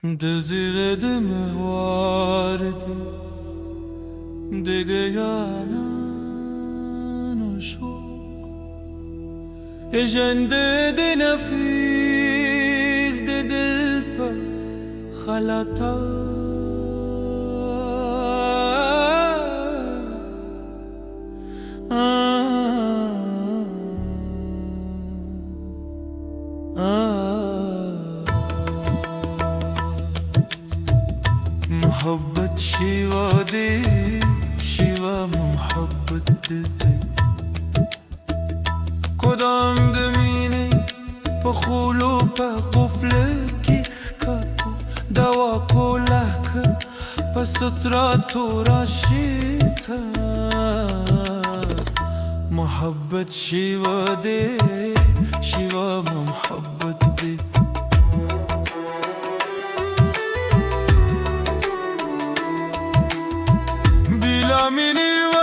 Desire de me vardı Dede yanan o şok Ejende de nefis de dil per Khalata محبت شیوا دی شیوا محبت دی کدام دمینه بخولو پا قفلکی کتو دوا کلک بسترا تو راشیتا محبت شیوا دی شیوا محبت دی منی و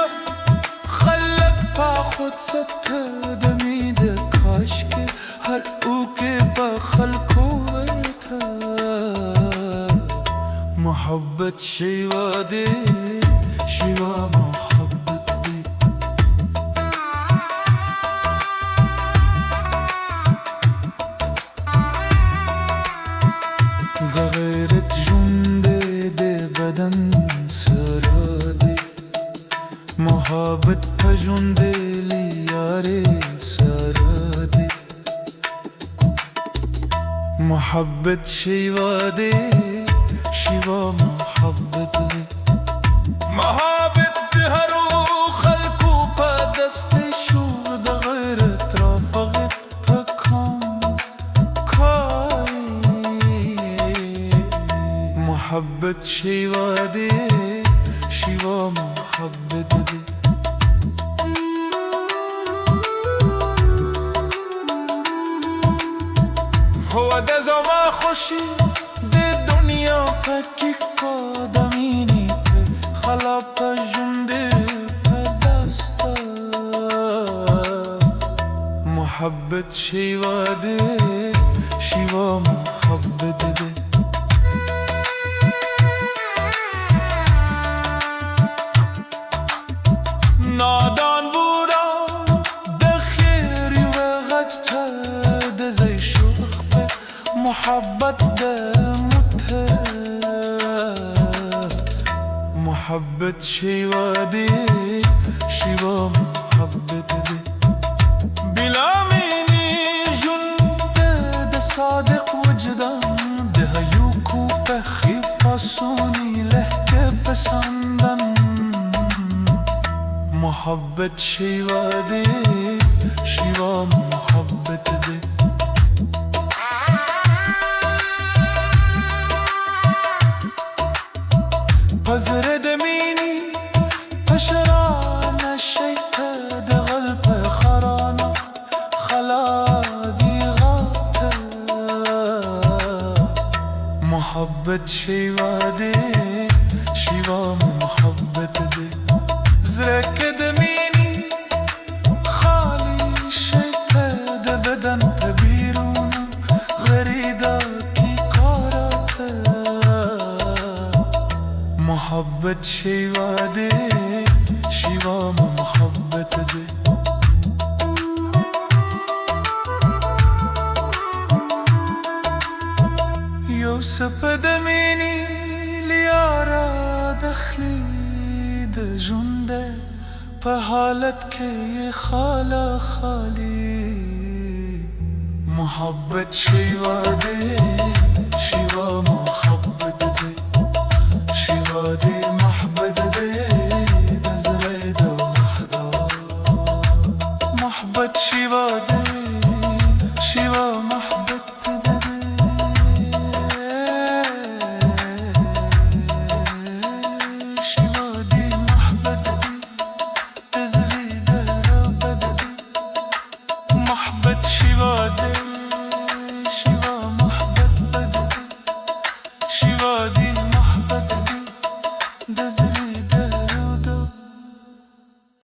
خلق پا خود ست دمید کاش که هر او که با خلقو ورتا محبت شیوا دی شیوا محبت دی غیرت جنده دی بدن سرا دی محبت پجون دلی یاری سارا دی محبت شیوا دی شیوا محبت دی محبت دی هرو خلقو پا دست شور دا غیرت را فقط پا کاری محبت شیوا دی شیوا محبت دی هو ده زما خوشی ده دنیا پکی قدمینی که خلا پا جنده پا دستا محبت شیوا دی شیوا محبت دی نادان بودم ده خیری و غطه ده زی شوخ به محبت ده مته محبت شیوا دی شیوا محبت دی بلامینی جون ده صادق وجدان ده هیوکو بخی پاسونی لحکه پسندن محبت شیوا دی شیوا محبت دی پزر دمینی پشران شیط ده غلب خرانا خلادی غات محبت شیوا دی شیوا محبت دی زرک دمینی خالی شیط ده بدن بیرون غریدا کی کارات محبت شیوا دی شیوا محبت دی یوسف دمینی لیارا دخلی ده جنده په حالت کې خالا خالی محبت شیوا دی شیوا